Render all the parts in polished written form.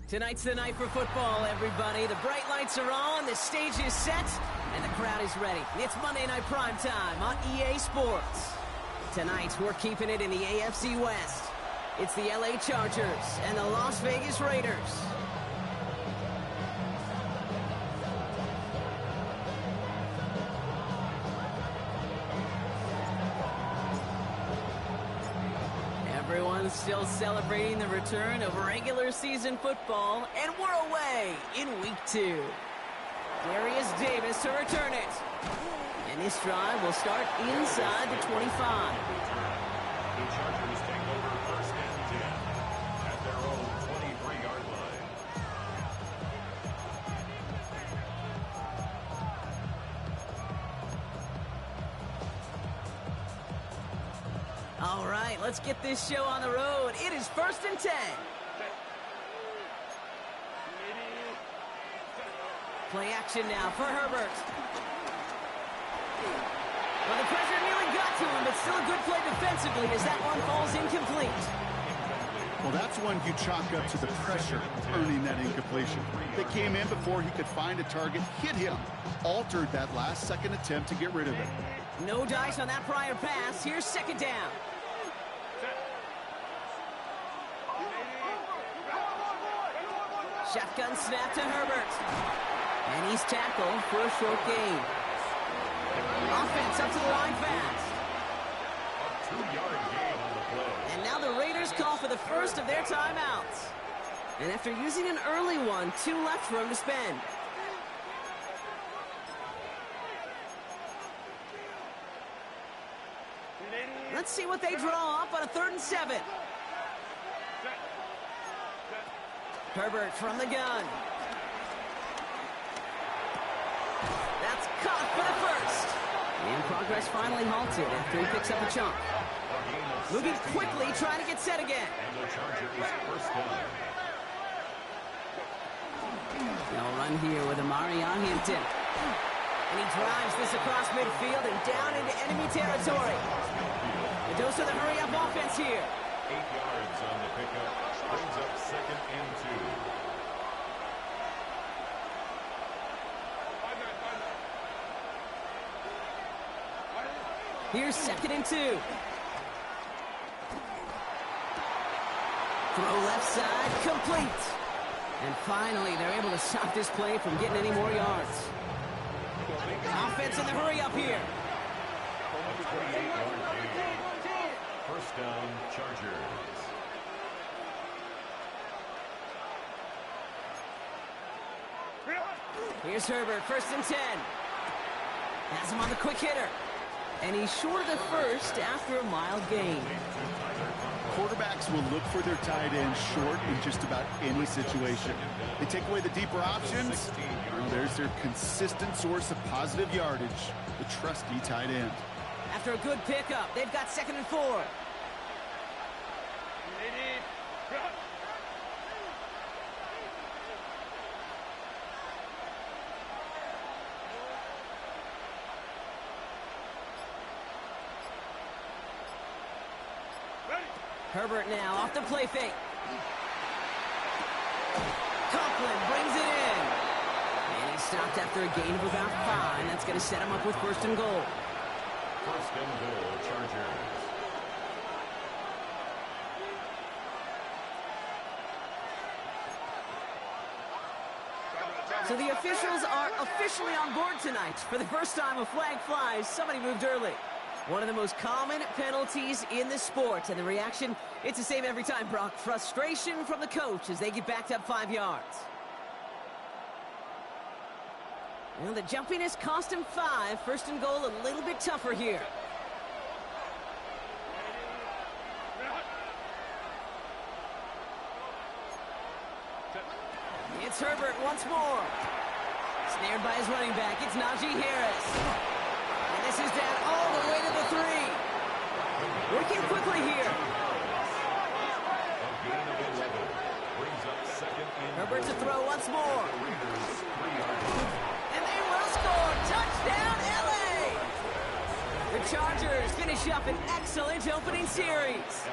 Tonight's the night for football, everybody. The bright lights are on, the stage is set, and the crowd is ready. It's Monday Night Primetime on EA Sports. Tonight, we're keeping it in the AFC West. It's the LA Chargers and the Las Vegas Raiders. Everyone's still celebrating the return of regular season football, and we're away in week 2. Darius Davis to return it. And this drive will start inside the 25. The Chargers take over first and 10 at their own 23-yard line. All right, let's get this show on the road. It is first and 10. Play action now for Herbert. Well, the pressure nearly got to him, but still a good play defensively as that one falls incomplete. Well, that's one you chalk up to the pressure, earning that incompletion. They came in before he could find a target, hit him, altered that last-second attempt to get rid of it. No dice on that prior pass. Here's second down. Shotgun snap to Herbert. And he's tackled for a short gain. Offense up to the line fast. A 2-yard gain on the play. And now the Raiders call for the first of their timeouts. And after using an early one, 2 left for him to spend. Let's see what they draw up on a 3rd and 7. Herbert from the gun. That's caught for the first. And progress finally halted after he picks up a chunk. Moving quickly, trying to get set again. And the Chargers first down. They'll run here with Amari on Hampton. And he drives this across midfield and down into enemy territory. A dose of the hurry-up offense here. 8 yards on the pickup. Brings up 2nd and 2. Here's 2nd and 2. Throw left side, complete. And finally, they're able to stop this play from getting any more yards. Offense in the hurry up here. A 28-yard gain. First down, Chargers. Here's Herbert, 1st and 10. Has him on the quick hitter. And he's short of the first after a mild gain. Quarterbacks will look for their tight end short in just about any situation. They take away the deeper options. Well, there's their consistent source of positive yardage, the trusty tight end. After a good pickup, they've got 2nd and 4. Herbert now off the play fake. Conklin brings it in. And he stopped after a gain of about 5. That's going to set him up with 1st and goal. 1st and goal, Chargers. So the officials are officially on board tonight. For the first time, a flag flies. Somebody moved early. One of the most common penalties in the sport. And the reaction, it's the same every time, Brock. Frustration from the coach as they get backed up 5 yards. Well, the jumpiness cost him 5. 1st and goal, a little bit tougher here. It's Herbert once more. Snared by his running back. It's Najee Harris. And this is down all the way to the 3. Working quickly here. A gain of 11. Brings up 2nd and Herbert to throw once more. Raiders, 3-yard line. And they will score. Touchdown, LA! The Chargers finish up an excellent opening series.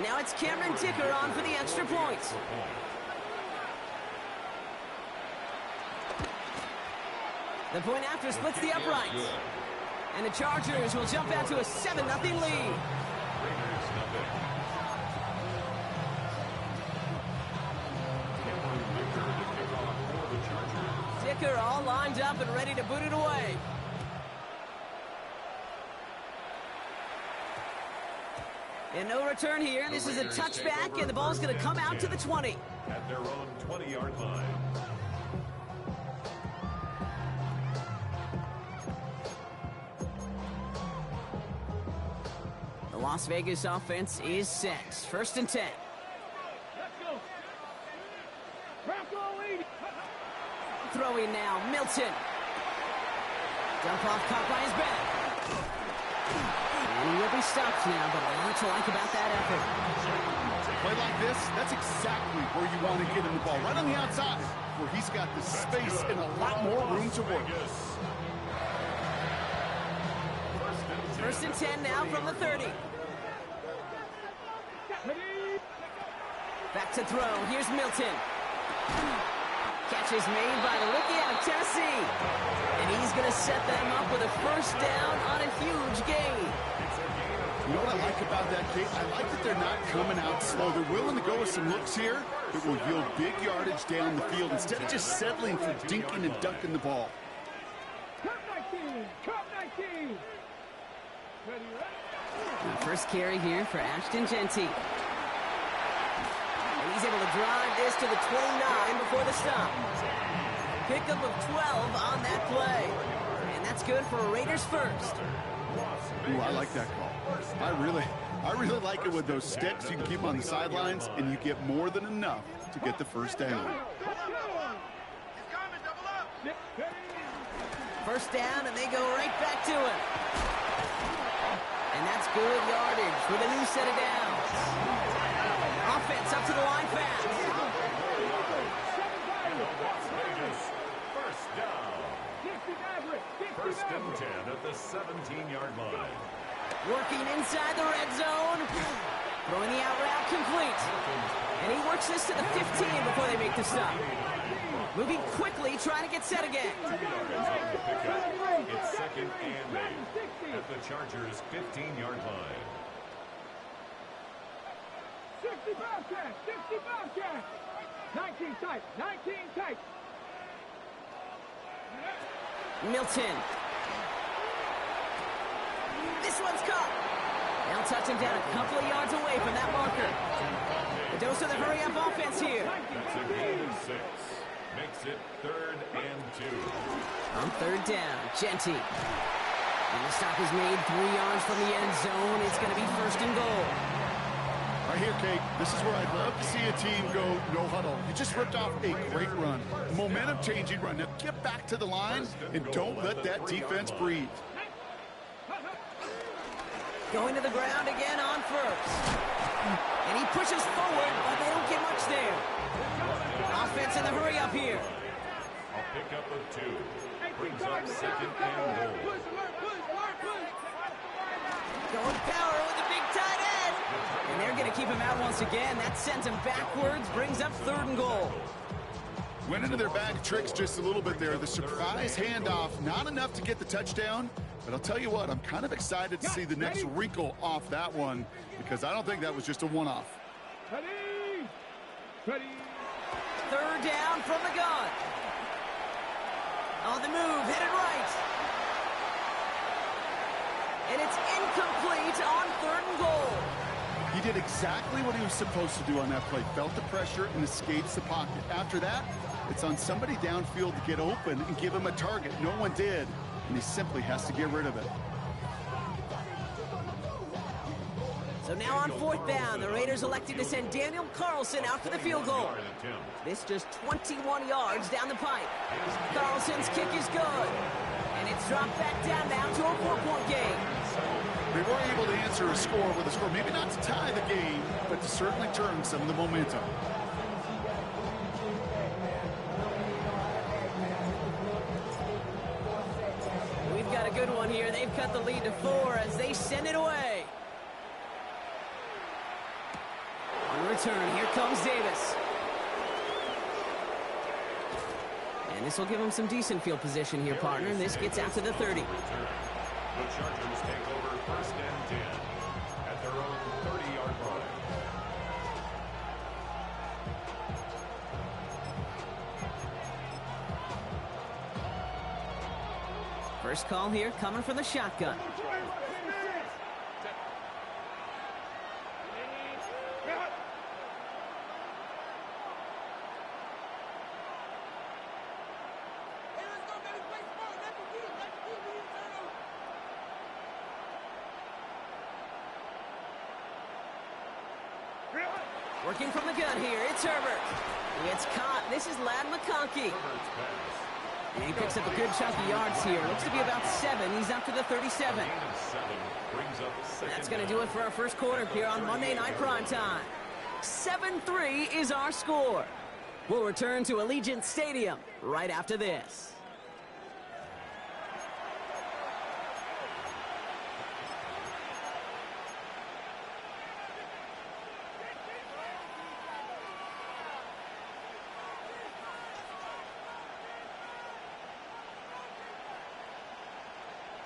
Now it's Cameron Dicker on for the extra point. The point after splits the uprights. And the Chargers will jump out to a 7-0 lead. Dicker all lined up and ready to boot it away. And no return here. This is a touchback, and the ball's going to come out to the 20. At their own 20-yard line. The Las Vegas offense is set. 1st and 10. Throwing now, Milton. Dump off, caught by his back. And he will be stopped now, but a lot to like about that effort. Play like this, that's exactly where you want to get him the ball. Right on the outside, where he's got the space and a lot more room to work. 1st and 10 now from the 30. Back to throw. Here's Milton. Catch is made by the rookie out of Tennessee. And he's going to set them up with a 1st down on a huge gain. You know what I like about that, Kate? I like that they're not coming out slow. They're willing to go with some looks here that will yield big yardage down the field instead of just settling for dinking and dunking the ball. The first carry here for Ashton Jeanty. And he's able to drive this to the 29 before the stop. Pickup of 12 on that play. And that's good for a Raiders 1st. Ooh, I like that call. I really like it with those steps you can keep on the sidelines, and you get more than enough to get the 1st down. 1st down, and they go right back to it. And that's good yardage with a new set of downs. Offense up to the line fast. First down. 1st and 10 at the 17-yard line. Working inside the red zone. Throwing the out route complete. And he works this to the 15 before they make the stop. Moving quickly, trying to get set again. 2 yards on the pickup. It's 2nd and 8 at the Chargers' 15-yard line. 60 Bobcats, 60 Bobcats. 19 tight, 19 tight. Milton. This one's caught. They'll touch him down a couple of yards away from that marker. The dose of the hurry-up offense here. That's a gain of 6. Makes it 3rd and 2. On 3rd down, Jeanty. And the stop is made 3 yards from the end zone. It's going to be 1st and goal. Right here, Kate, this is where I'd love to see a team go no huddle. You just ripped off a great run. Momentum-changing run. Now get back to the line and don't let that defense breathe. Going to the ground again on 1st. And he pushes forward, but they don't get much there. Offense in the hurry up here. A pickup of 2. Brings up 2nd and goal. Going power with the big tight end. And they're going to keep him out once again. That sends him backwards, brings up 3rd and goal. Went into their bag of tricks just a little bit there. The surprise handoff, not enough to get the touchdown. But I'll tell you what, I'm kind of excited to see the next wrinkle off that one because I don't think that was just a one-off. Ready? Ready? 3rd down from the gun. On the move, headed right. And it's incomplete on 3rd and goal. He did exactly what he was supposed to do on that play. Felt the pressure and escapes the pocket. After that, it's on somebody downfield to get open and give him a target. No one did, and he simply has to get rid of it. So now on 4th down, the Raiders elected to send Daniel Carlson out for the field goal. This just 21 yards down the pipe. Carlson's kick is good. And it's dropped back down now to a 4-point game. They were able to answer a score with a score, maybe not to tie the game, but to certainly turn some of the momentum. We've got a good one here. They've cut the lead to 4 as they send it away. On return, here comes Davis. And this will give them some decent field position here, partner. This gets out to the 30. The Chargers take over first and 10 at their own 30-yard line. First call here coming from the shotgun. Working from the gun here, it's Herbert. It's caught. This is Ladd McConkey. And he picks up a good chunk of yards here. Looks to be about 7. He's up to the 37. That's going to do it for our first quarter here on Monday Night Primetime. 7-3 is our score. We'll return to Allegiant Stadium right after this.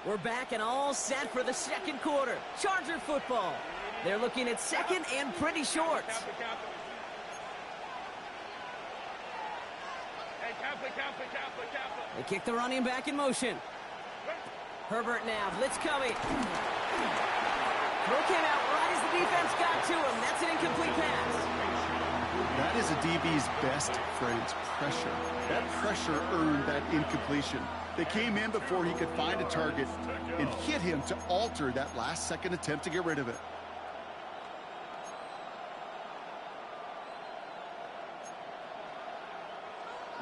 We're back and all set for the second quarter. Charger football. They're looking at second and pretty short. They kick the running back in motion. Herbert now, blitz coming. Throw came out right as the defense got to him. That's an incomplete pass. That is a DB's best friend, pressure. That pressure earned that incompletion. They came in before he could find a target and hit him to alter that last-second attempt to get rid of it.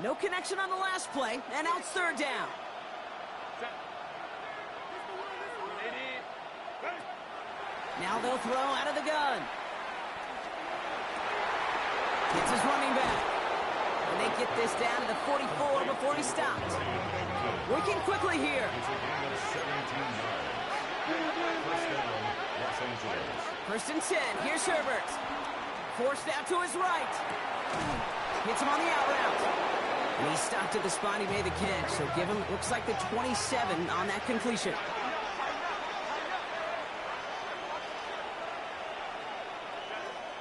No connection on the last play, and now it's third down. Now they'll throw out of the gun. It's his running back. And they get this down to the 44 before he stopped. Working quickly here. First and 10. Here's Herbert. Forced out to his right. Hits him on the out route. And he stopped at the spot he made the catch. So give him, looks like the 27 on that completion.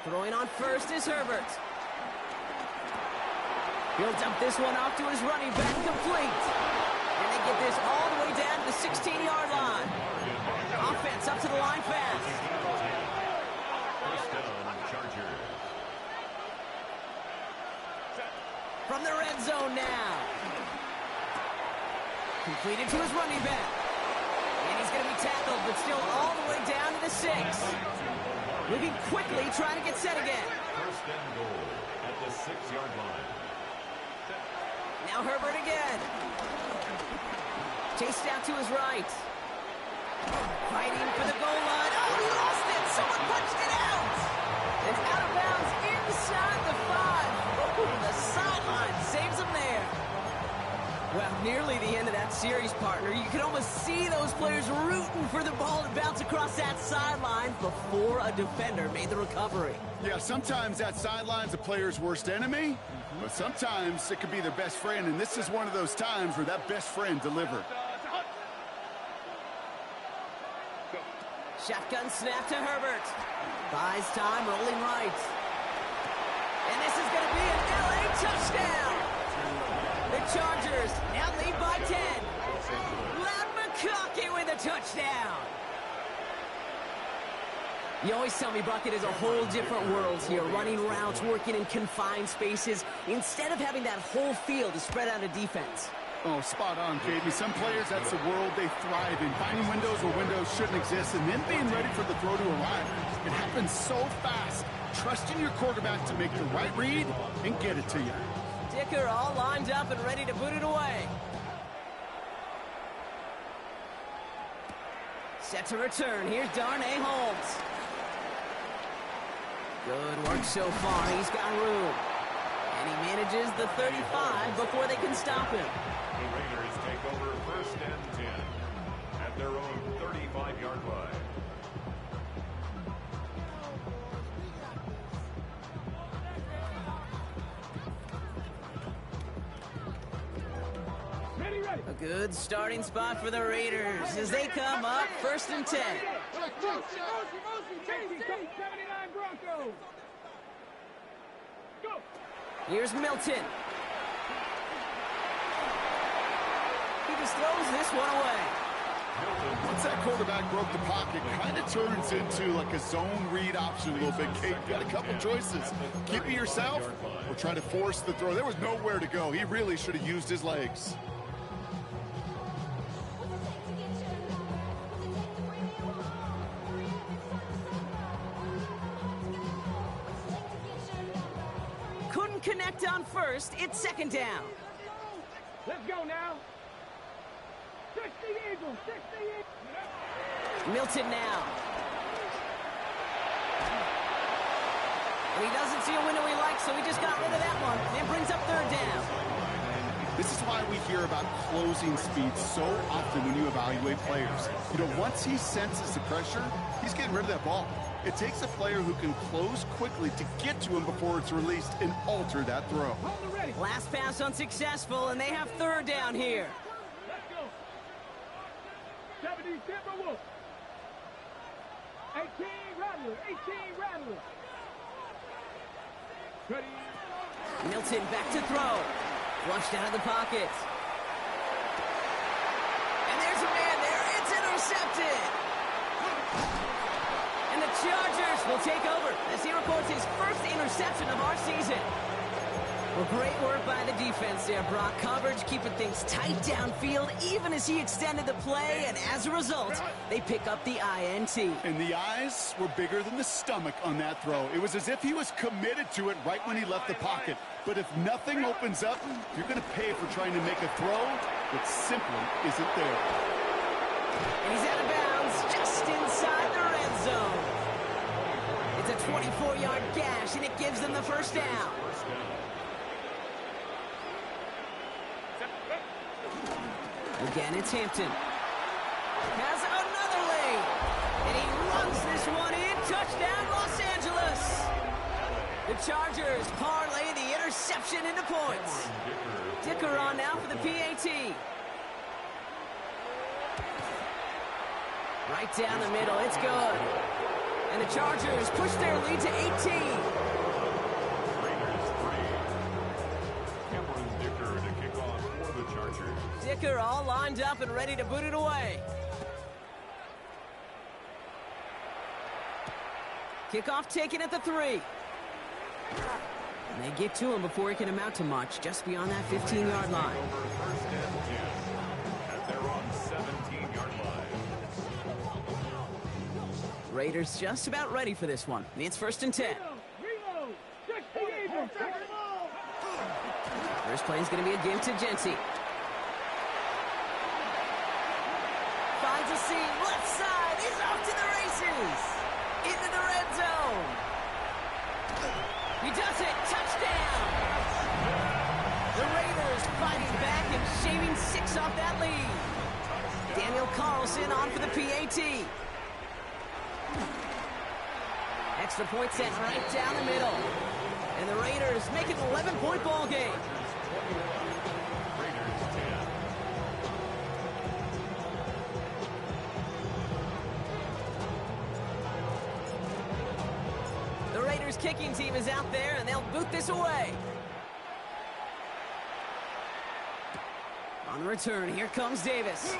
Throwing on first is Herbert. He'll dump this one off to his running back, complete. And they get this all the way down to the 16-yard line. Offense up to the line fast. First down, Chargers. From the red zone now. Completed to his running back. And he's going to be tackled, but still all the way down to the 6. Moving quickly, trying to get set again. First and goal at the 6-yard line. Now Herbert again. Chased out to his right. Fighting for the goal line. Oh, he lost it. Someone punched it out. And out of bounds inside the 5. Ooh, the sideline saves him there. Well, nearly the end of that series, partner. You could almost see those players rooting for the ball to bounce across that sideline before a defender made the recovery. Yeah, sometimes that sideline's a player's worst enemy, but sometimes it could be their best friend, and this is one of those times where that best friend delivered. Shotgun snap to Herbert. Buys time, rolling right. And this is going to be an LA touchdown. The Chargers now lead by 10. Ladd McConkey with a touchdown. You always tell me Bucket is a whole different world here, running routes, working in confined spaces, instead of having that whole field to spread out a defense. Oh, spot on, Katie. Some players, that's the world they thrive in, finding windows where windows shouldn't exist, and then being ready for the throw to arrive. It happens so fast. Trusting your quarterback to make the right read and get it to you. Dicker all lined up and ready to boot it away. Set to return. Here's Darnay Holmes. Good work so far. He's got room. And he manages the 35 before they can stop him. The Raiders take over first and 10 at their own 35-yard line. A good starting spot for the Raiders as they come up 1st and 10. 79 Broncos. Go. Here's Milton. He just throws this one away. Once that quarterback broke the pocket, kind of turns into like a zone read option a little bit. Kate, you got a couple choices. Keep it yourself or try to force the throw. There was nowhere to go. He really should have used his legs. Couldn't connect on 1st. It's 2nd down. Let's go now. 60 Eagles, 60 Eagles. Milton now. And he doesn't see a window he likes, so he just got rid of that one. And brings up 3rd down. This is why we hear about closing speed so often when you evaluate players. You know, once he senses the pressure, he's getting rid of that ball. It takes a player who can close quickly to get to him before it's released and alter that throw. Hold it ready. Last pass unsuccessful, and they have 3rd down here. Let's go. 70 Timberwolves. 18 Rattlers, 18 Rattlers. Ready. Milton back to throw. Flushed out of the pocket. And there's a man there. It's intercepted. And the Chargers will take over as he records his 1st interception of our season. Well, great work by the defense there, Brock. Coverage keeping things tight downfield even as he extended the play, and as a result, they pick up the INT. And the eyes were bigger than the stomach on that throw. It was as if he was committed to it right when he left the pocket. But if nothing opens up, you're going to pay for trying to make a throw that simply isn't there. And he's out of bounds just inside the red zone. It's a 24-yard gash, and it gives them the 1st down. Again, it's Hampton. Has another lane. And he runs this one in. Touchdown, Los Angeles. The Chargers parlay the interception into points. Dicker on now for the PAT. Right down the middle. It's good. And the Chargers push their lead to 18. Dicker all lined up and ready to boot it away. Kickoff taken at the 3. And they get to him before he can amount to much, just beyond that 15-yard line. At their own 17-yard line. Raiders just about ready for this one. It's 1st and 10. Reload. 60 Eagles. First play is going to be a give to Jency. Finds a seam, left side, he's off to the races. Into the red zone. He does it, touchdown. The Raiders fighting back and shaving 6 off that lead. Daniel Carlson on for the PAT. Extra point sent right down the middle. And the Raiders make it an 11-point ball game. The Raiders kicking team is out there, and they'll boot this away. On the return, here comes Davis.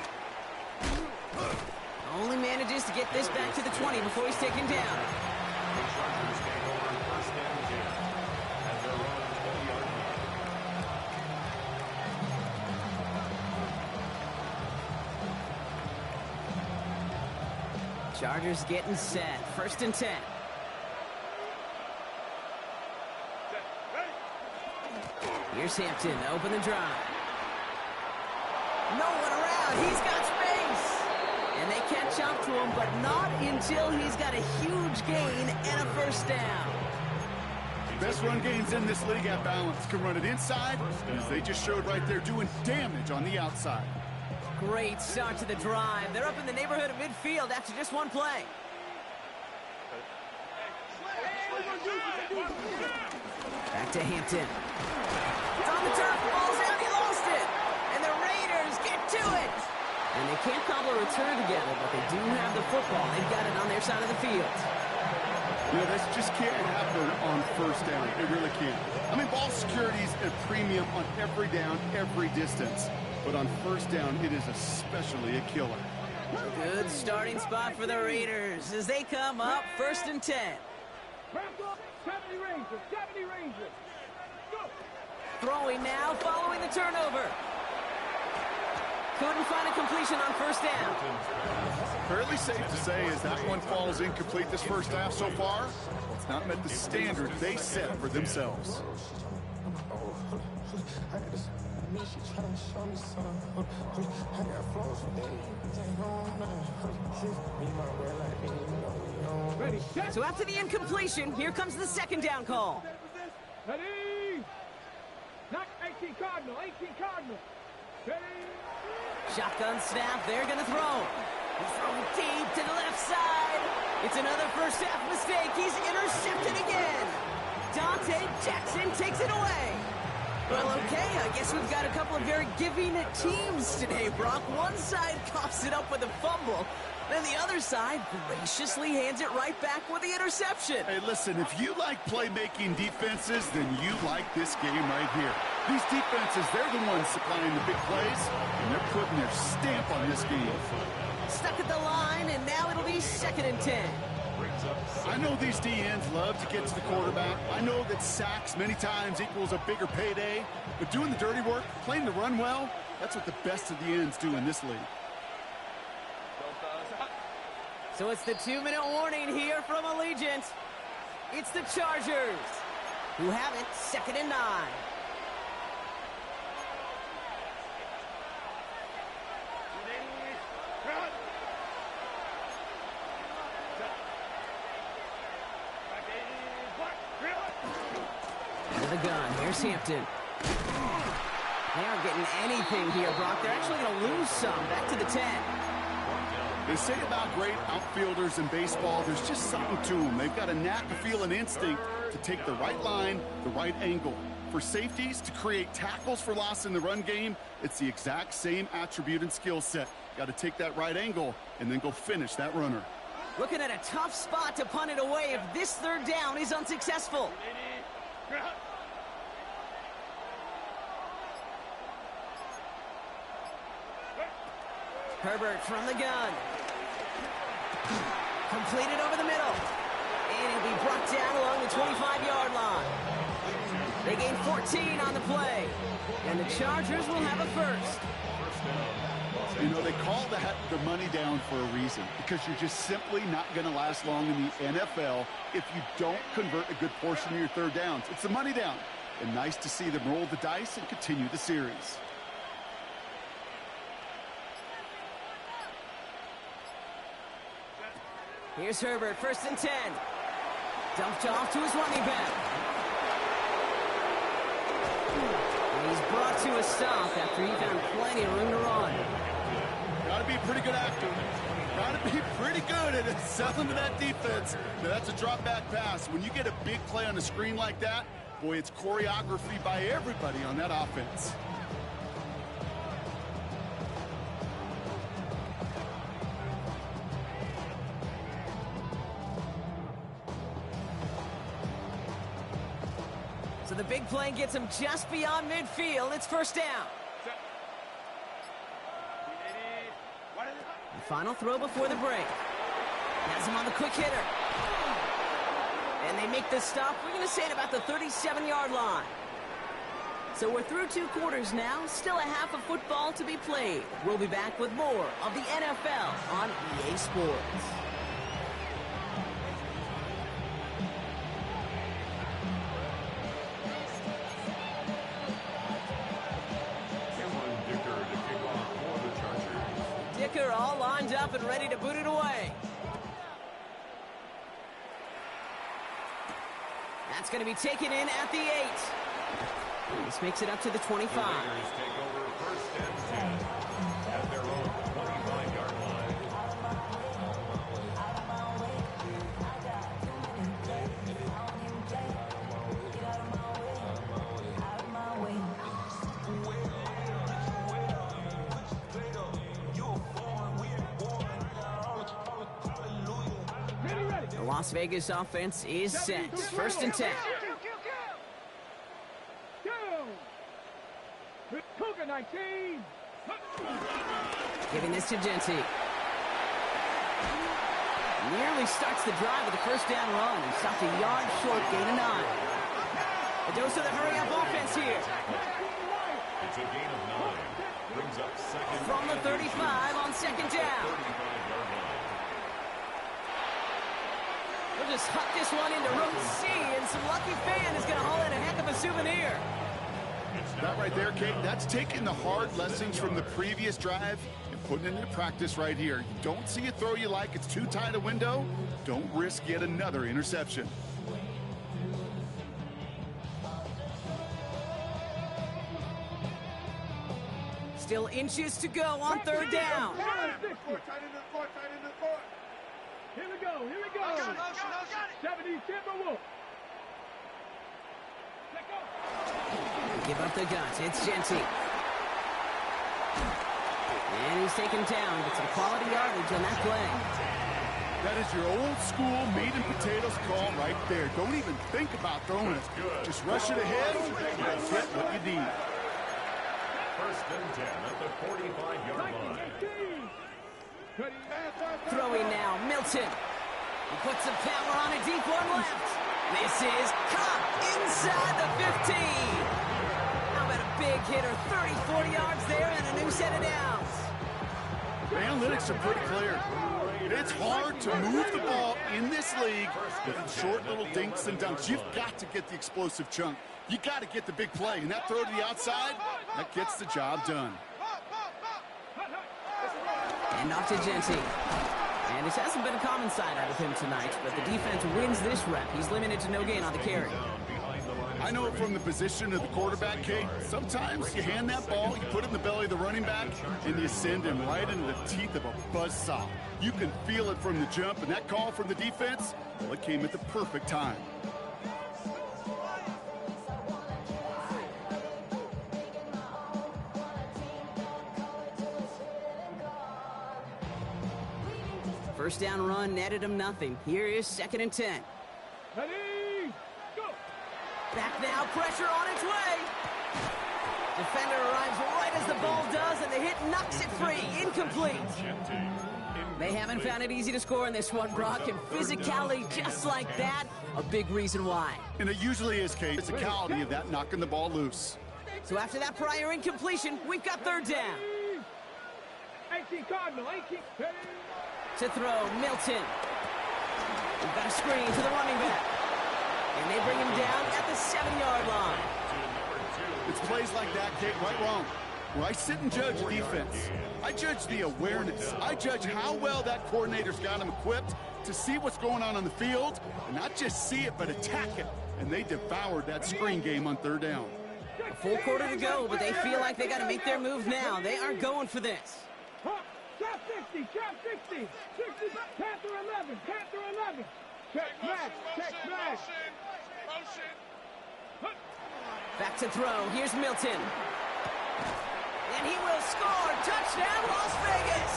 Only manages to get this back to the 20 before he's taken down. Chargers getting set. 1st and 10. Here's Hampton to open the drive. No one around. He's got space. And they catch up to him, but not until he's got a huge gain and a 1st down. Best run games in this league at balance. Can run it inside, as they just showed right there, doing damage on the outside. Great start to the drive. They're up in the neighborhood of midfield after just one play. Back to Hampton. It's on the turf, falls out, he lost it. And the Raiders get can't cobble a return together, but they do have the football. They've got it on their side of the field. You know, this just can't happen on first down. It really can't. I mean, ball security is a premium on every down, every distance. But on first down, it is especially a killer. Good starting spot for the Raiders as they come up 1st and 10. 70 Rangers, 70 Rangers. Go. Throwing now, following the turnover. Couldn't find a completion on first down. Fairly safe to say as that one falls incomplete this first half so far, it's not met the standard they set for themselves. Ready, set. So after the incompletion, here comes the 2nd down call. Ready. Not 18 Cardinal, 18 Cardinal. Ready. Shotgun snap, they're gonna throw. He's throwing deep to the left side. It's another first half mistake. He's intercepted again. Dante Jackson takes it away. Well, okay, I guess we've got a couple of very giving teams today, Brock. One side coughs it up with a fumble, then the other side graciously hands it right back with the interception. Hey, listen, if you like playmaking defenses, then you like this game right here. These defenses, they're the ones supplying the big plays, and they're putting their stamp on this game. Stuck at the line, and now it'll be 2nd and 10. I know these DNs love to get to the quarterback. I know that sacks many times equals a bigger payday, but doing the dirty work, playing the run well, that's what the best of the ends do in this league. So it's the 2-minute warning here from Allegiant. It's the Chargers, who have it 2nd and 9. The gun. Here's Hampton. They aren't getting anything here, Brock. They're actually going to lose some. Back to the 10. They say about great outfielders in baseball, there's just something to them. They've got a knack, a feel, an instinct to take the right line, the right angle. For safeties, to create tackles for loss in the run game, it's the exact same attribute and skill set. Got to take that right angle and then go finish that runner. Looking at a tough spot to punt it away if this 3rd down is unsuccessful. Herbert from the gun. Completed over the middle. And he'll be brought down along the 25-yard line. They gain 14 on the play. And the Chargers will have a first. You know, they call that the money down for a reason, because you're just simply not going to last long in the NFL if you don't convert a good portion of your 3rd downs. It's the money down. And nice to see them roll the dice and continue the series. Here's Herbert, 1st and 10. Dumped off to his running back. And he's brought to a stop after he found plenty of room to run. Got to be a pretty good actor. Got to be pretty good at selling to that defense. Now, that's a drop back pass. When you get a big play on the screen like that, boy, it's choreography by everybody on that offense. So the big play gets him just beyond midfield. It's 1st down. The final throw before the break. Has him on the quick hitter. And they make the stop, we're going to say, at about the 37-yard line. So we're through 2 quarters now. Still a half of football to be played. We'll be back with more of the NFL on EA Sports. Dicker all lined up and ready to boot it away. That's going to be taken in at the 8. This makes it up to the 25. The Raiders take over 1st and 10 at their own 25-yard line. Las Vegas offense is set. First and 10. Go! Cougar 19. Giving this to Jeanty. Nearly starts the drive with a first down run. He stopped a yard short, gain of 9. A dose of the hurry-up offense here. It's a gain of 9. Brings up second. From the 35 on second down. 35-yard line. We'll just huck this one into row C, and some lucky fan is going to haul in a heck of a souvenir. That right there, Kate, that's taking the hard lessons from the previous drive and putting it into practice right here. You don't see a throw you like, it's too tight a window, don't risk yet another interception. Still inches to go on third down. Here we go. 70 Timberwolves. Give up the guts. It's Jeanty. And he's taken down. Get some quality yardage on that play. That is your old school meat and potatoes call right there. Don't even think about throwing it. Just rush it ahead and get what you need. First and 10 at the 45-yard line. Throwing now, Milton. He puts some power on a deep one left. This is caught inside the 15. How about a big hitter, 30, 40 yards there and a new set of downs. The analytics are pretty clear. It's hard to move the ball in this league with short little dinks and dunks. You've got to get the explosive chunk. You got to get the big play. And that throw to the outside, that gets the job done. And off to Jeanty. And this hasn't been a common sight out of him tonight, but the defense wins this rep. He's limited to no gain on the carry. I know it from the position of the quarterback, Kate. Sometimes you hand that ball, you put it in the belly of the running back, and you send him right into the teeth of a buzzsaw. You can feel it from the jump, and that call from the defense, well, it came at the perfect time. First down run netted him nothing. Here is second and 10. Ready, go! Back now, pressure on its way. Defender arrives right as the ball does, and the hit knocks it free. Incomplete. They haven't found it easy to score in this one, Brock, and physicality just like that, a big reason why. And it usually is, Kate. The physicality of that knocking the ball loose. So after that prior incompletion, we've got third down. 18 Cardinal, 18. Ready. To throw, Milton. We've got a screen to the running back. And they bring him down at the 7-yard line. It's plays like that, Kate, right wrong. Where I sit and judge defense. I judge the awareness. I judge how well that coordinator's got him equipped to see what's going on the field, and not just see it, but attack it. And they devoured that screen game on third down. A full quarter to go, but they feel like they got to make their move now. They are going for this. Trap 60, trap 60, 60, Panther 11, Panther 11. Check smash, check smash. Back to throw, here's Milton. And he will score, touchdown Las Vegas.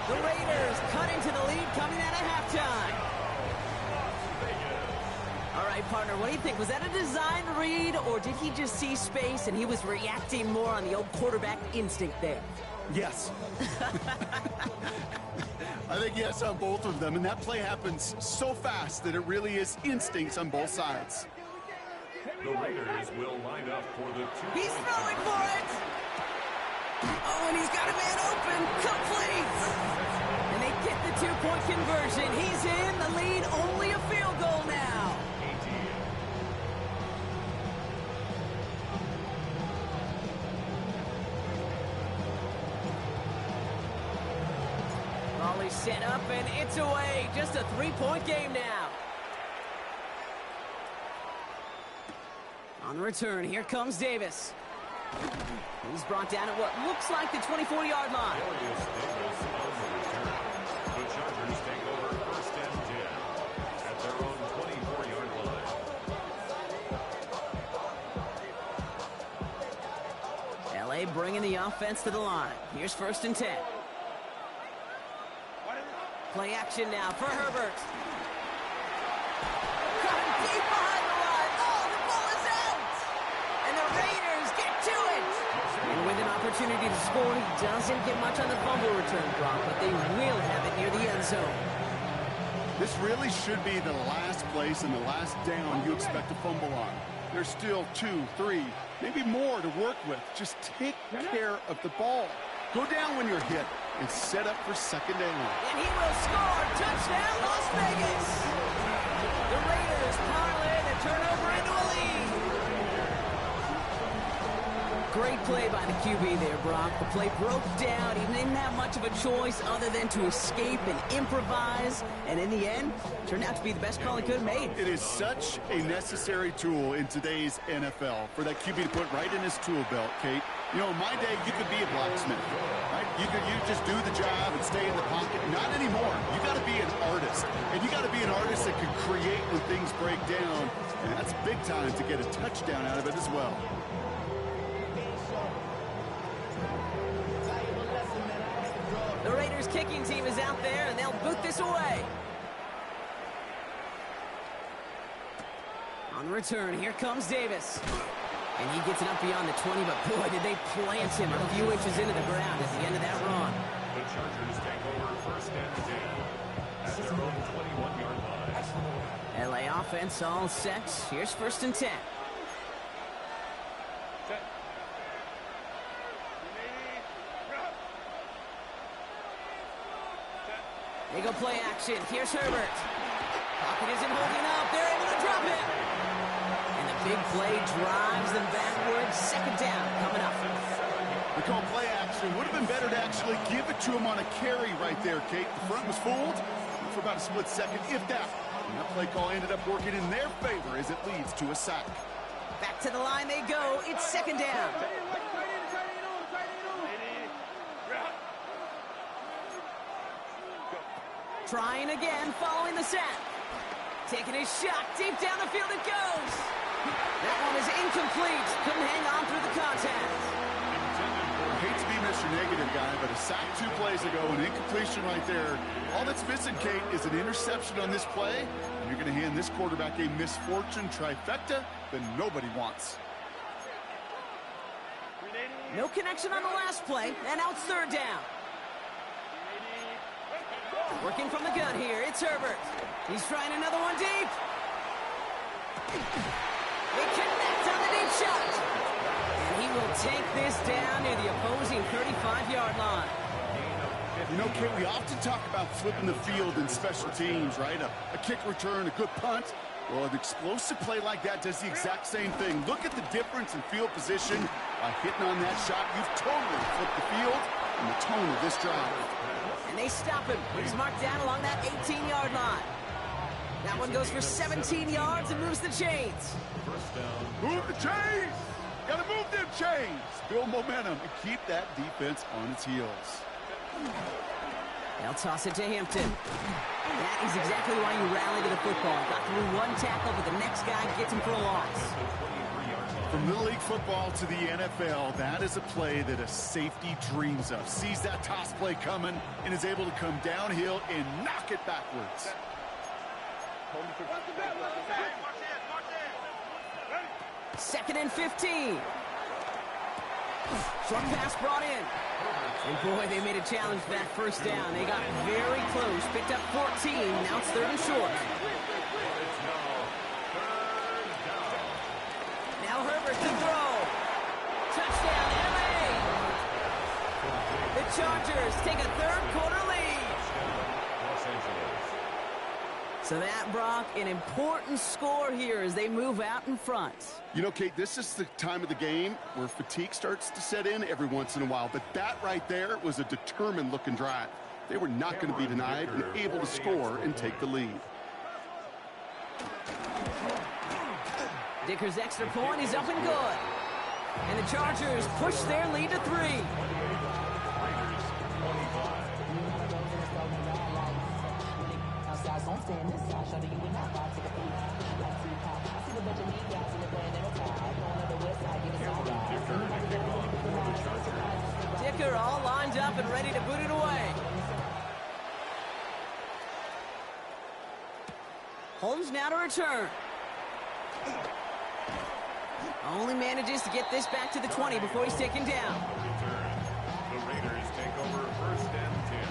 The Raiders cut into the lead coming out of halftime. All right, partner, what do you think? Was that a design read, or did he just see space and he was reacting more on the old quarterback instinct there? Yes. I think yes on both of them, and that play happens so fast that it really is instincts on both sides. The Raiders will line up for the two. He's throwing for it! Oh, and he's got a man open, complete! And they get the two-point conversion. He's in the lead, only a field goal now. Volley set up, and it's away. Just a three-point game now. On the return, here comes Davis. He's brought down at what looks like the 24-yard line. Darius Davis on the return. The Chargers take over first and 10 at their own 24-yard line. LA bringing the offense to the line. Here's first and 10. Play action now for Herbert. deep behind the line. Oh, the ball is out. And the Raiders get to it. And with an opportunity to score, he doesn't get much on the fumble return, Brock, but they will have it near the end zone. This really should be the last place and the last down you expect to fumble on. There's still 2, 3, maybe more to work with. Just take care of the ball. Go down when you're hit and set up for second down. And he will score. Touchdown, Las Vegas. The Raiders parlay the turnover into a lead. Great play by the QB there, Brock. The play broke down. He didn't have much of a choice other than to escape and improvise. And in the end, turned out to be the best call he could have made. It is such a necessary tool in today's NFL for that QB to put right in his tool belt, Kate. You know, in my day, you could be a blacksmith, right? You just do the job and stay in the pocket. Not anymore. You got to be an artist. And you got to be an artist that can create when things break down. And that's big time to get a touchdown out of it as well. The Raiders kicking team is out there, and they'll boot this away. On the return, here comes Davis. And he gets it up beyond the 20, but boy, did they plant him a few inches into the ground at the end of that run. The Chargers take over first and 10 at their own 21-yard line. LA offense all set. Here's first and 10. They go play action. Here's Herbert. Pocket isn't holding up. They're able to drop it. And the big play drives them backwards. Second down coming up. They call play action. Would have been better to actually give it to him on a carry right there, Kate. The front was fooled for about a split second, if that. And that play call ended up working in their favor as it leads to a sack. Back to the line they go. It's second down. Trying again, following the sack. Taking his shot, deep down the field it goes. That one is incomplete. Couldn't hang on through the contact. I hate to be Mr. Negative guy, but a sack 2 plays ago, an incompletion right there. All that's missing, Kate, is an interception on this play. And you're going to hand this quarterback a misfortune trifecta that nobody wants. No connection on the last play, and now it's third down. Working from the gun here, it's Herbert. He's trying another one deep. They connect on the deep shot. And he will take this down near the opposing 35-yard line. You know, Kate, we often talk about flipping the field in special teams, right? A kick return, a good punt. Well, an explosive play like that does the exact same thing. Look at the difference in field position. By hitting on that shot, you've totally flipped the field and the tone of this drive. And they stop him. He's marked down along that 18-yard line. That one goes for 17 yards and moves the chains. First down. Move the chains! Gotta move them chains! Build momentum and keep that defense on its heels. They'll toss it to Hampton. That is exactly why you rally to the football. Got through one tackle, but the next guy gets him for a loss. From Little League football to the NFL, that is a play that a safety dreams of. Sees that toss play coming and is able to come downhill and knock it backwards. Second and 15. Short pass brought in. And boy, they made a challenge for that first down. They got very close. Picked up 14. Now it's third and short. Now Herbert to throw. Touchdown, LA. The Chargers take a third-quarter lead. Los Angeles. So that, Brock, an important score here as they move out in front. You know, Kate, this is the time of the game where fatigue starts to set in every once in a while. But that right there was a determined-looking drive. They were not going to be denied and able to score and take the lead. Dicker's extra point is up and good. And the Chargers push their lead to 3. Dicker all lined up and ready to boot it away. Holmes now to return. Only manages to get this back to the 20 before he's taken down. The Raiders take over first and 10.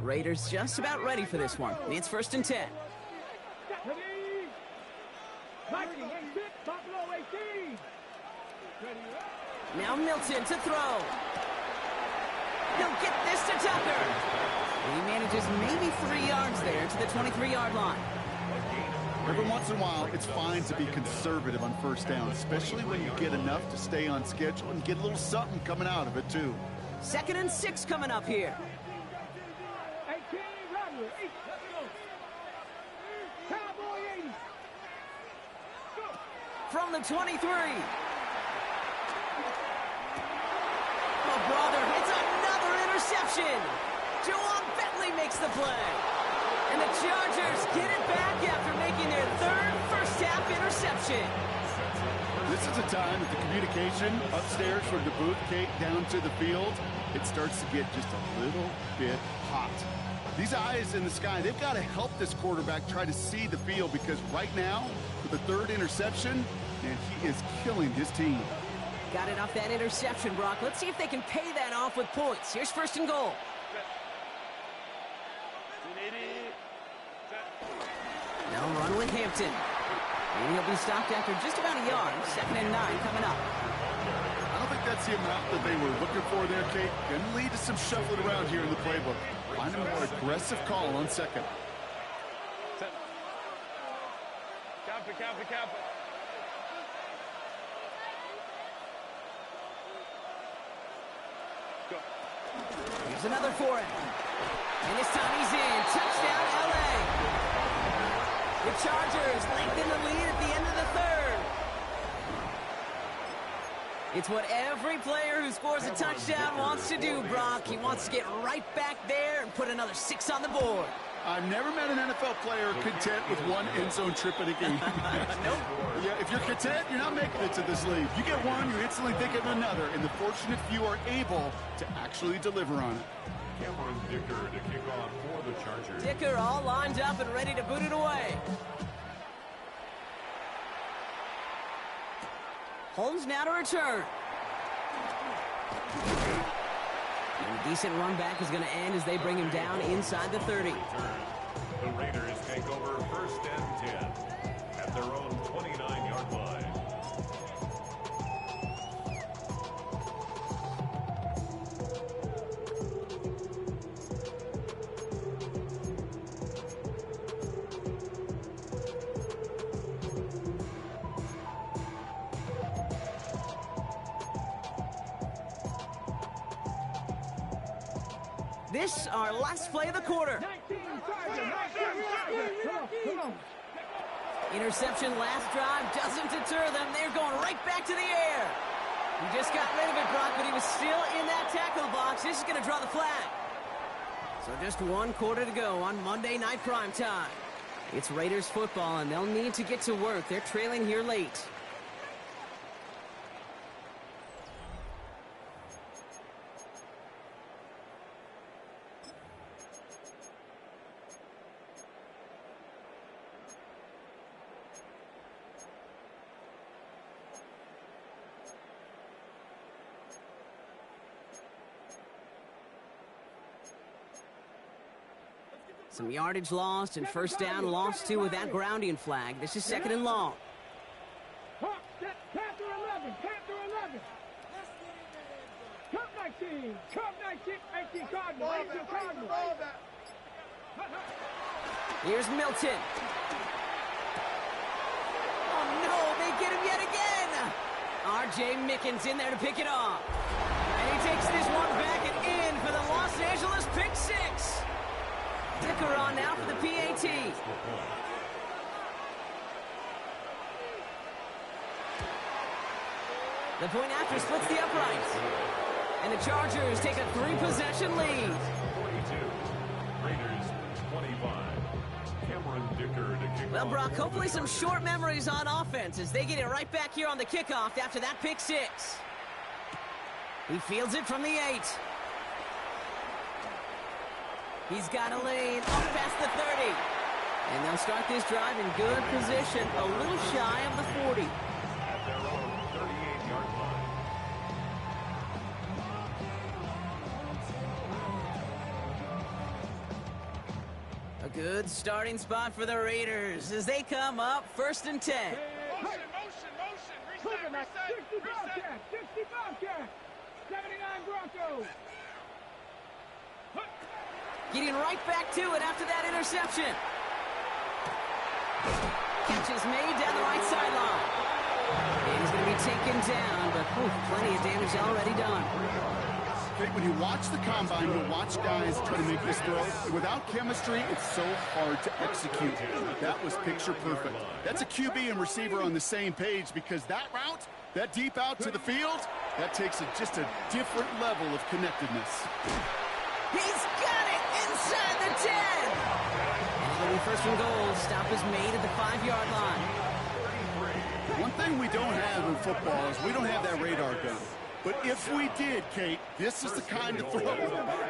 Raiders just about ready for this one. It's first and 10. Ready? Vikings 6, Buffalo 18. Ready? Now Milton to throw. He'll get this to Tucker. He manages maybe 3 yards there to the 23-yard line. Every once in a while, it's fine to be conservative on first down, especially when you get enough to stay on schedule and get a little something coming out of it, too. 2nd and 6 coming up here. 18, Robert. Cowboy 80. Go. From the 23. Oh, brother, it's another interception. Juwan Bentley makes the play. And the Chargers get it back after making their 3rd first-half interception. This is a time that the communication upstairs from the booth cake down to the field, it starts to get just a little bit hot. These eyes in the sky, they've got to help this quarterback try to see the field, because right now, with the 3rd interception, man, he is killing his team. Got it off that interception, Brock. Let's see if they can pay that off with points. Here's 1st and goal. They'll run with Hampton. And he'll be stopped after just about a yard. 2nd and 9 coming up. I don't think that's the amount that they were looking for there, Kate. Going to lead to some shuffling around here in the playbook. Find a more aggressive call on 2nd. Copy. Here's another for him. And this time he's in. Touchdown, L.A. The Chargers lengthen the lead at the end of the 3rd. It's what every player who scores a touchdown wants to do, Brock. He wants to get right back there and put another 6 on the board. I've never met an NFL player content with 1 end zone trip in a game. Nope. Yeah, if you're content, you're not making it to this league. You get one, you instantly think of another, and the fortunate few are able to actually deliver on it. Cameron Dicker to kick off for the Chargers. Dicker all lined up and ready to boot it away. Holmes now to return. And a decent run back is going to end as they bring him down inside the 30. The Raiders take over first and 10 at their own 29-yard line. This, our last play of the quarter. 19, Come on. Interception last drive doesn't deter them. They're going right back to the air. He just got rid of it, Brock, but he was still in that tackle box. This is going to draw the flag. So just 1 quarter to go on Monday Night Primetime. It's Raiders football, and they'll need to get to work. They're trailing here late. Some yardage lost and first down lost too with that grounding flag. This is 2nd and long. Panther 11. Cup 19. 18 Cardinal. Here's Milton. Oh no, they get him yet again. R.J. Mickens in there to pick it off. And he takes this one back and in for the Los Angeles pick 6. Dicker on now for the PAT. The point after splits the uprights. And the Chargers take a 3-possession lead. 42. Raiders 25. Cameron Dicker to kick Well, off. Brock, hopefully some short memories on offense as they get it right back here on the kickoff after that pick six. He fields it from the 8. He's got a lane up past the 30. And they'll start this drive in good position, a little shy of the 40. At their own 38-yard line. A good starting spot for the Raiders as they come up 1st and 10. Motion. Reset. 60 Bobcat. 79 Broncos. Getting right back to it after that interception. Catch is made down the right sideline. And he's going to be taken down, but plenty of damage already done. Okay, when you watch the combine, you watch guys try to make this throw. Without chemistry, it's so hard to execute. That was picture perfect. That's a QB and receiver on the same page because that route, that deep out to the field, that takes just a different level of connectedness. He's got it inside the 10. And it'll be 1st and goal. Stop is made at the 5-yard line. One thing we don't have in football is we don't have that radar gun. But if we did, Kate, this is the kind of throw,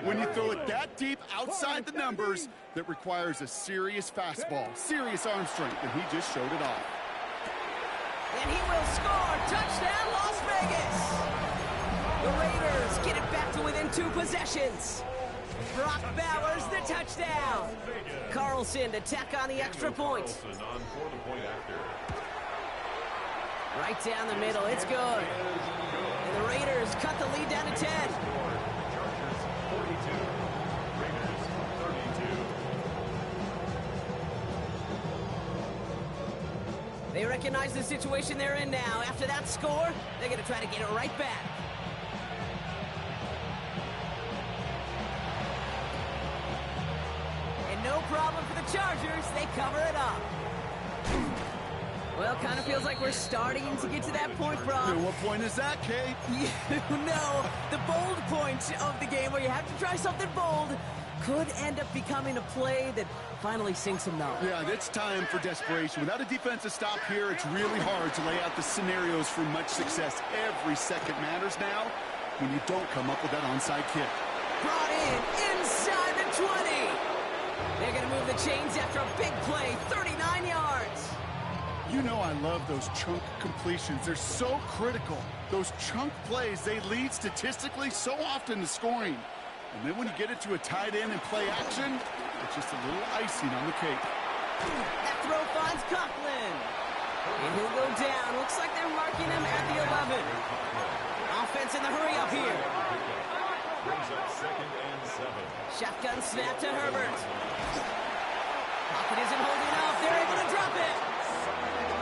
when you throw it that deep outside the numbers, that requires a serious fastball, serious arm strength, and he just showed it off. And he will score. Touchdown, Las Vegas. The Raiders get it back to within 2 possessions. Brock Bowers, the touchdown. Carlson to tack on the extra point. Carlson on for the point after. Right down the middle, it's good. And the Raiders cut the lead down to 10. Chargers 42. Raiders 32. They recognize the situation they're in now. After that score, they're going to try to get it right back. And no problem for the Chargers. They cover it up. Well, kind of feels like we're starting to get to that point, Brock. And what point is that, Kate? You know, the bold point of the game where you have to try something bold could end up becoming a play that finally sinks them down. Yeah, it's time for desperation. Without a defensive stop here, it's really hard to lay out the scenarios for much success. Every second matters now when you don't come up with that onside kick. Brought in inside the 20. They're going to move the chains after a big play, 39 yards. You know I love those chunk completions. They're so critical. Those chunk plays, they lead statistically so often to scoring. And then when you get it to a tight end and play action, it's just a little icing on the cake. That throw finds Coughlin. And he'll go down. Looks like they're marking him at the 11. Offense in the hurry up here. Brings up 2nd and 7. Shotgun snap to Herbert. Pocket isn't holding up. They're able to drop it.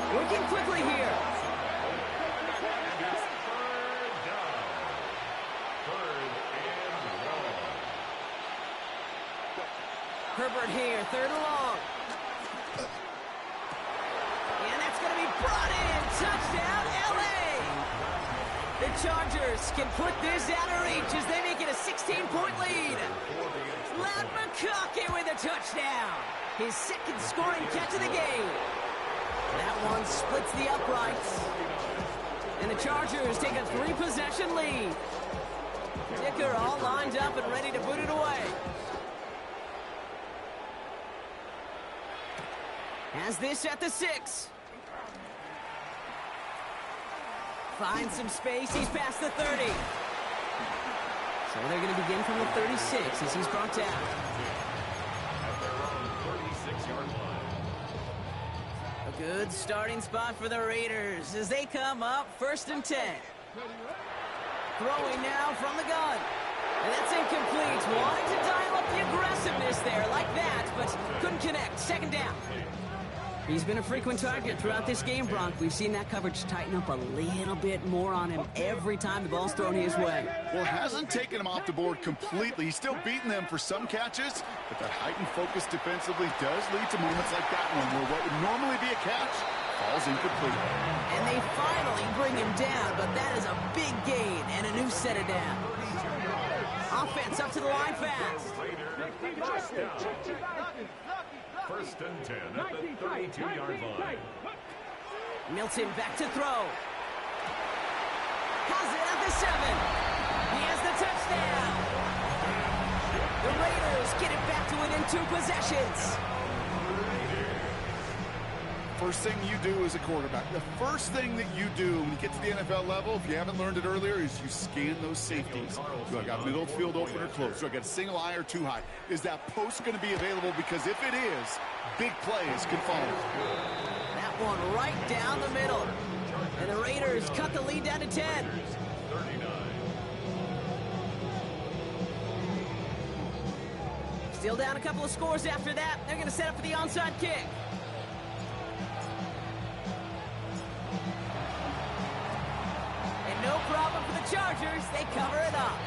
Working quickly here. And it's 3rd down. 3rd and long. Herbert here, 3rd and long. And that's going to be brought in. Touchdown, L.A. The Chargers can put this out of reach as they make it a 16-point lead. Ladd McConkey with a touchdown. His 2nd scoring catch of the game. That one splits the uprights. And the Chargers take a 3-possession lead. Dicker all lined up and ready to put it away. Has this at the 6. Finds some space. He's past the 30. So they're going to begin from the 36 as he's brought down. At their own 36-yard line. A good starting spot for the Raiders as they come up 1st and 10. Throwing now from the gun. And that's incomplete. Wanting to dial up the aggressiveness there like that, but couldn't connect. 2nd down. He's been a frequent target throughout this game, Bronk. We've seen that coverage tighten up a little bit more on him every time the ball's thrown his way. Well, hasn't taken him off the board completely. He's still beating them for some catches, but that heightened focus defensively does lead to moments like that one where what would normally be a catch falls incomplete. And they finally bring him down, but that is a big gain and a new set of downs. Offense up to the line fast. First and 10 at the 32-yard line. Milton back to throw. Has it at the 7. He has the touchdown. The Raiders get it back to within 2 possessions. First thing you do as a quarterback, the first thing that you do when you get to the NFL level, if you haven't learned it earlier, is you scan those safeties. Do I got middle field open or close? Do I got a single high or two high? Is that post going to be available? Because if it is, big plays can follow. That one right down the middle. And the Raiders cut the lead down to 10. Still down a couple of scores after that. They're going to set up for the onside kick. And no problem for the Chargers. They cover it up.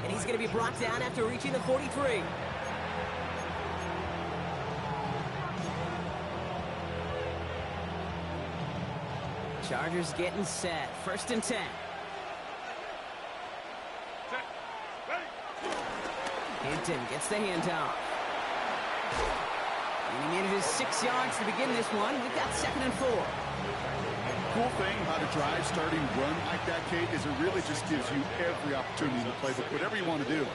And he's going to be brought down after reaching the 43. Chargers getting set. First and 10. Hinton gets the handoff. And he manages 6 yards to begin this one. We've got 2nd and 4. Cool thing about a drive starting run like that, Kate, is it really just gives you every opportunity in the playbook, whatever you want to do.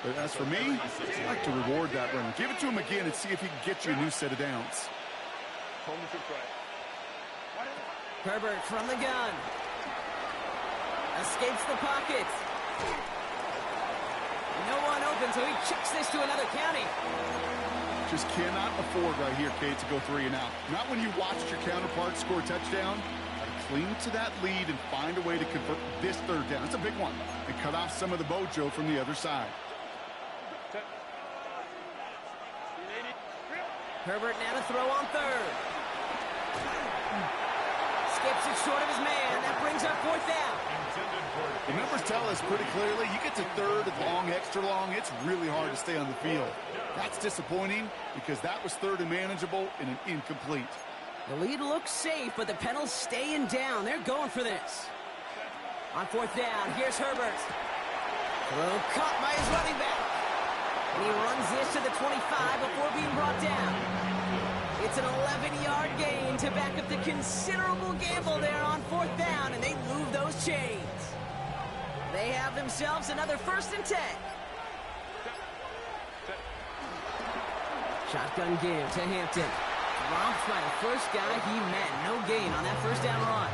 But as for me, I like to reward that run. Give it to him again and see if he can get you a new set of downs. Herbert from the gun. Escapes the pocket. No one open, so he chucks this to another county. Just cannot afford right here, Kate, to go 3 and out. Not when you watched your counterpart score a touchdown. Cling to that lead and find a way to convert this 3rd down. It's a big one. And cut off some of the mojo from the other side. Herbert now to throw on 3rd. Skips it short of his man. That brings up 4th down. The numbers tell us pretty clearly, you get to 3rd and long, extra long, it's really hard to stay on the field. That's disappointing because that was 3rd and manageable and an incomplete. The lead looks safe, but the Penals staying down. They're going for this. On 4th down, here's Herbert. Throw caught by his running back. And he runs this to the 25 before being brought down. It's an 11-yard gain to back up the considerable gamble there on 4th down, and they move those chains. They have themselves another 1st and 10. Shotgun give to Hampton. Dropped by the first guy he met. No gain on that 1st down run.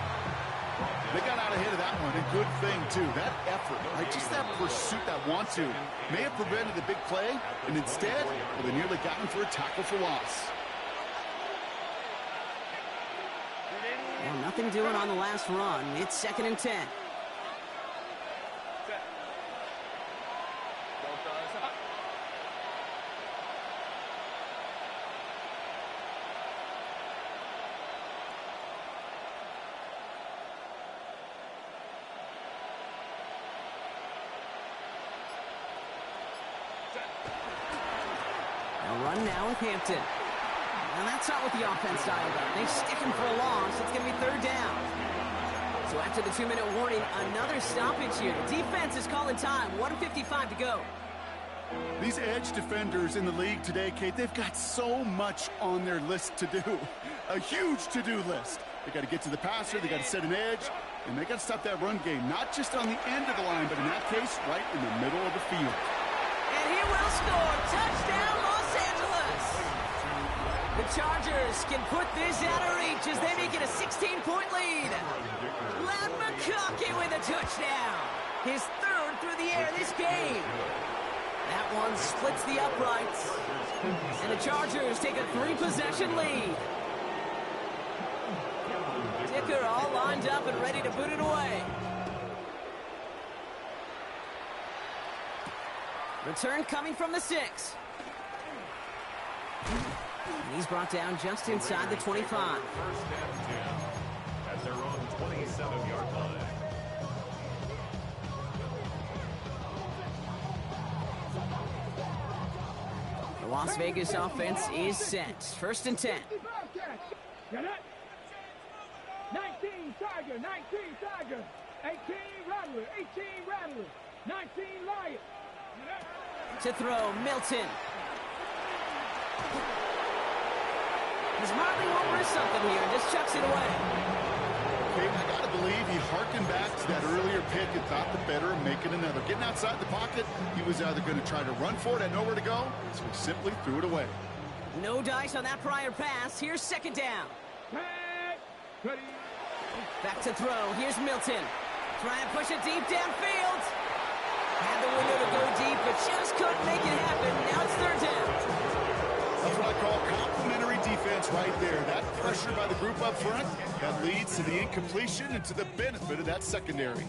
They got out ahead of that one. A good thing, too. That effort, like just that pursuit, that want-to, may have prevented the big play, and instead, well, they nearly got him for a tackle for loss. Well, nothing doing on the last run. It's 2nd and 10. Run now with Hampton. And that's not what the offense dialed up. They stick him for a long, so it's going to be 3rd down. So after the 2-minute warning, another stoppage here. The defense is calling time. 1:55 to go. These edge defenders in the league today, Kate, they've got so much on their list to do. A huge to-do list. They got to get to the passer, they got to set an edge, and they got to stop that run game. Not just on the end of the line, but in that case, right in the middle of the field. And he will score. Touchdown, Los Angeles. The Chargers can put this out of reach as they make it a 16-point lead. Len McConkey with a touchdown. His 3rd through the air this game. That one splits the uprights. And the Chargers take a 3-possession lead. Dicker all lined up and ready to put it away. Return coming from the 6. And he's brought down just inside the 25. 1st and 10 at their own 27-yard line. The Las Vegas offense is set. 1st and 10. 19 Tiger, 19 Tiger, 18 Rattler, 18 Rattler, 19 Lion. To throw, Milton. He's hardly won't risk something here and just chucks it away. Okay, I got to believe he harkened back to that earlier pick and thought the better of making another. Getting outside the pocket, he was either going to try to run for it and nowhere to go, so he simply threw it away. No dice on that prior pass. Here's second down. Back to throw. Here's Milton. Trying to push it deep downfield. Had the window to go deep, but just couldn't make it happen. Now it's third down. That's what I call complimentary defense right there. That pressure by the group up front, that leads to the incompletion and to the benefit of that secondary.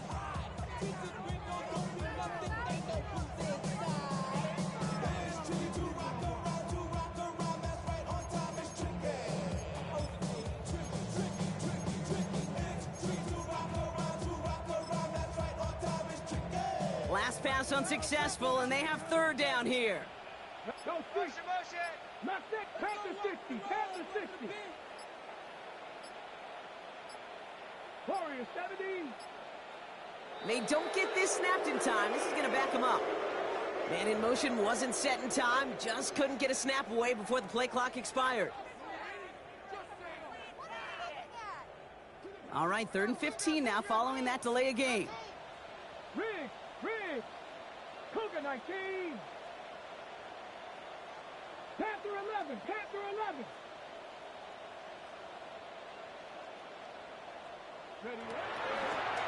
Last pass unsuccessful, and they have third down here. Go motion. Not that. Panther 60. Panther 60. Warriors 70. They don't get this snapped in time. This is going to back them up. Man in motion wasn't set in time. Just couldn't get a snap away before the play clock expired. All right, 3rd and 15 now following that delay of game. Riggs. Cougar 19. Panther 11.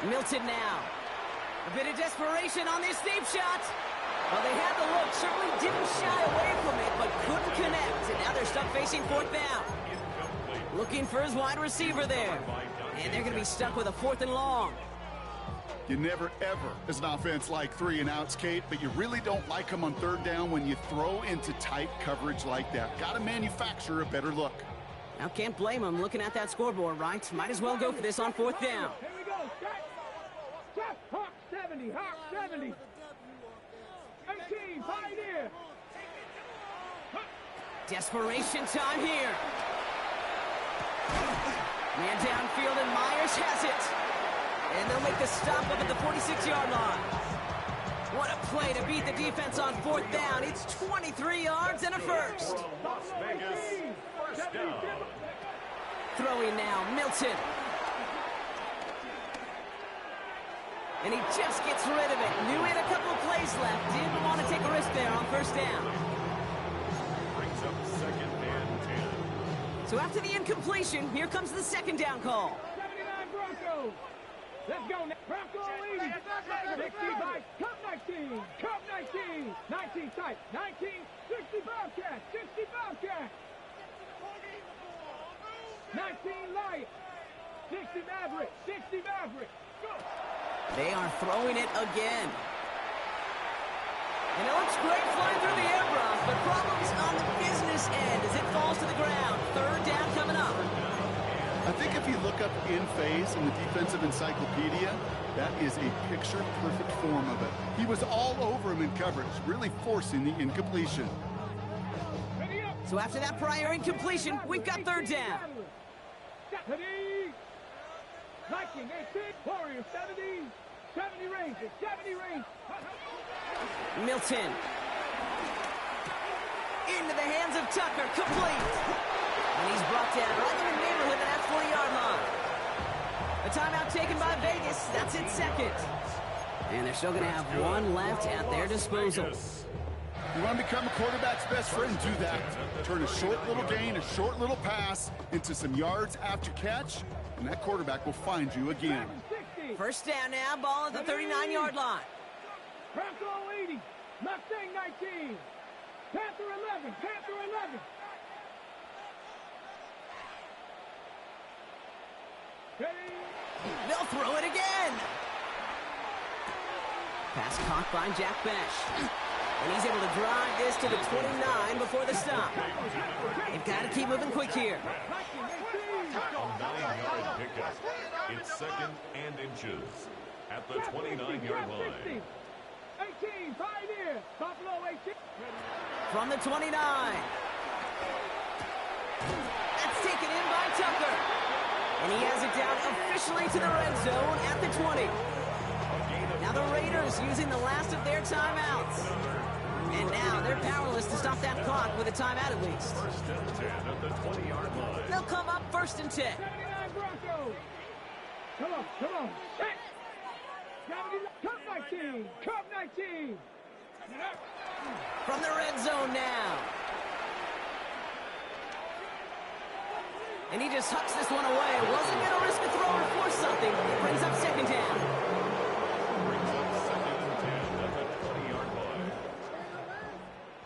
Milton now. A bit of desperation on this deep shot. Well, they had the look, certainly didn't shy away from it, but couldn't connect. And now they're stuck facing fourth down. Looking for his wide receiver there. And they're going to be stuck with a 4th and long. You never, ever, as an offense, like 3 and outs, Kate, but you really don't like them on third down when you throw into tight coverage like that. Got to manufacture a better look. Now, can't blame them looking at that scoreboard, right? Might as well go for this on 4th down. Here we go. Check. Hawk 70. 18, Pioneer. Desperation time here. Man downfield, and Myers has it. And they'll make the stop up at the 46-yard line. What a play to beat the defense on 4th down. It's 23 yards and a first. Las Vegas, first down. Throwing now, Milton. And he just gets rid of it. Knew he had a couple of plays left. Didn't want to take a risk there on 1st down. Brings up 2nd and 10. So after the incompletion, here comes the 2nd down call. 79 Broncos. Let's go now. Bronco 80. 65. Cup 19. 19 tight. 19. 60 Bobcat. 19 Lion. 60 Maverick. Go. They are throwing it again. And it looks great flying through the air, Brock, but problems on the business end as it falls to the ground. 3rd down coming up. I think if you look up in phase in the defensive encyclopedia, that is a picture-perfect form of it. He was all over him in coverage, really forcing the incompletion. So after that prior incompletion, we've got 3rd down. 19, 18, Warriors 70 Rangers, 70 Rangers. Milton. Into the hands of Tucker, complete. And he's brought down right in the neighborhood of that 40-yard line. A timeout taken by Vegas. That's its 2nd. And they're still going to have one left at their disposal. You want to become a quarterback's best friend? Do that. Turn a short little gain, a short little pass into some yards after catch, and that quarterback will find you again. 1st down now, ball at the 39-yard line. Bronco 80, Mustang 19, Panther 11. They'll throw it again. Pass caught by Jack Besh. And he's able to drive this to the 29 before the stop. They've got to keep moving quick here. A 9-yard pickup. It's 2nd and inches at the 29-yard line. 18, Pioneer, Buffalo 18. From the 29. That's taken in by Tucker. And he has it down officially to the red zone at the 20. Now the Raiders using the last of their timeouts. And now they're powerless to stop off that clock with a timeout at least. First and 10 at the 20-yard line. They'll come up first and 10. 79 Broncos. Come on. Set. 79. Cup 19. Cup 19. From the red zone now. And he just hucks this one away. Wasn't going to risk a throw or force something. It brings up second down. Brings up second and 10 at the 20-yard line.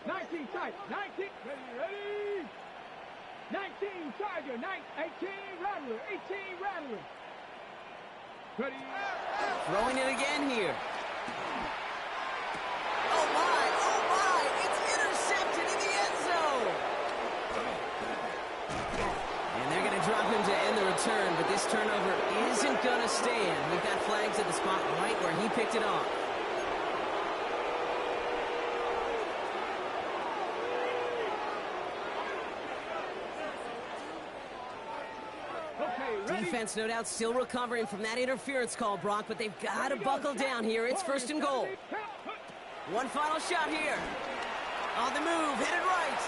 19 tight. 19. Ready. 19 Charger. 18 Rattler. 18 Rattler. Ready. Throwing it again here. Oh my, it's intercepted in the end zone. And they're going to drop him to end the return, but this turnover isn't going to stand. We've got flags at the spot right where he picked it off. Defense, no doubt, still recovering from that interference call, Brock, but they've got to buckle down here. It's first and goal. One final shot here. On the move, headed right.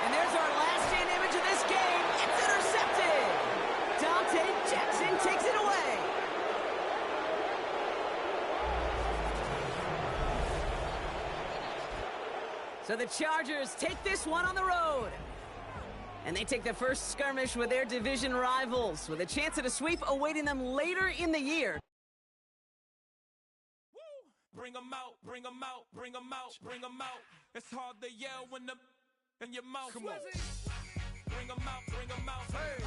And there's our last-in image of this game. It's intercepted. Dante Jackson takes it away. So the Chargers take this one on the road. And they take the first skirmish with their division rivals, with a chance at a sweep awaiting them later in the year. Bring 'em out, bring 'em out, bring 'em out, bring 'em out. It's hard to yell when the in your mouth. Come on. Bring 'em out, bring 'em out. Hey.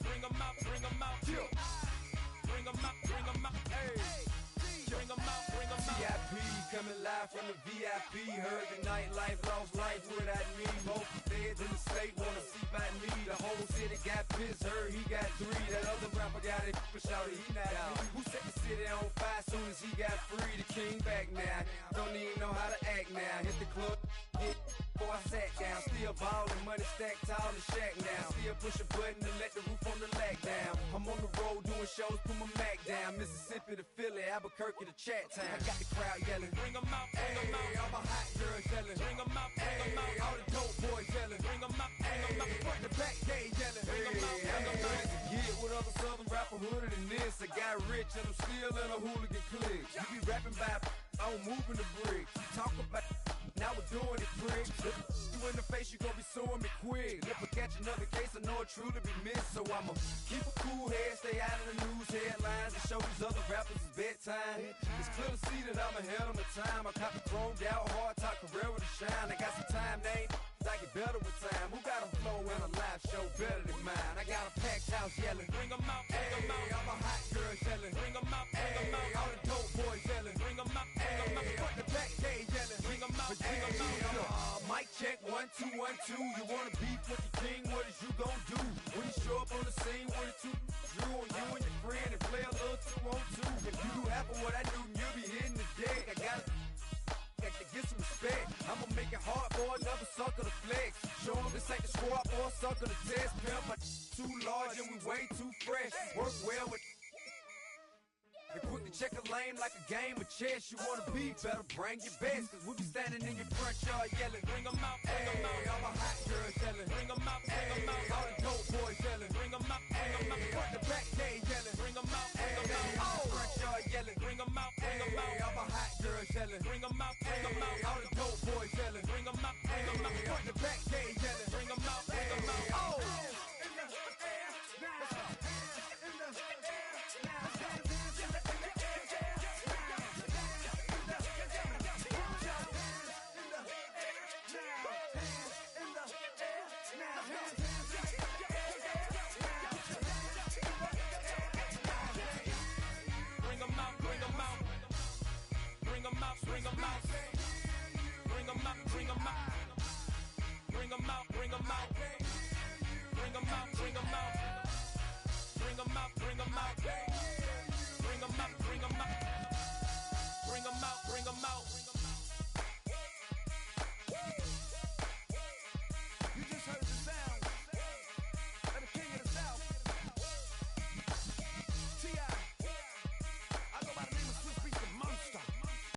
Bring 'em out, bring 'em out. Bring 'em out, bring 'em out. Hey. Bring 'em out, bring 'em out. VIP coming live from the VIP. Heard the nightlife, lost life without me. Most feds in the state wanna see by me. The whole city got pissed, heard he got 3. That other rapper got it, but shouted he not out. Who set the city on fire soon as he got free? The king back now, don't even know how to act now. Hit the club, hit before I sat down. Still ballin', money stacked tall and shack now. Still push a button and let the roof on the lag down. I'm on the road doing shows, put my Mac down. Mississippi to Philly, Albuquerque to Chat Town. I got the crowd yelling, bring 'em out, bring 'em out. All my hot girls yelling, bring 'em out, bring 'em out. All the dope boys yelling, bring 'em out, bring 'em out. Front to back, they yelling, bring 'em out, bring 'em out. Get with other southern rapper hooded than this. I got rich and I'm still in a hooligan clique. You be rapping by, I'm moving the bricks. You talk about, now we're doing it, prick. You in the face, you gon' be suing me quick. If I catch another case, I know it truly be missed. So I'ma keep a cool head, stay out of the news headlines, and show these other rappers it's bedtime. It's clear to see that I'm ahead of my time. I caught the chromed out, hard talk, career to shine. I got some time, they ain't I get better with time. Who got a flow in a live show better than mine? I got a packed house yelling, bring 'em out, bring 'em out. All my hot girls yelling, bring 'em out, bring 'em out. All the dope boys yelling, bring 'em out, bring 'em out. Front the back, they yelling, bring 'em out, bring 'em out. Mic check, 1 2 1 2. You wanna beef with the king? What is you gon' do when you show up on the scene with a 2 drew on you and your friend and play a little 2 on 2? If you do half of what I do, then you'll be hitting the deck. I gotta get some respect. I'ma make it hard for another sucker to flex. Show 'em this ain't the squad for a sucker to test. Pimp, my too large and we way too fresh. Work well with and quick to check a lane like a game of chess. You wanna be better, bring your best. Cause we be standing in your front yard yelling, bring 'em out, bring 'em out. All my hot girls yelling, bring 'em out, bring 'em out. All the dope boys yelling, bring 'em out, bring 'em out. Front to back, they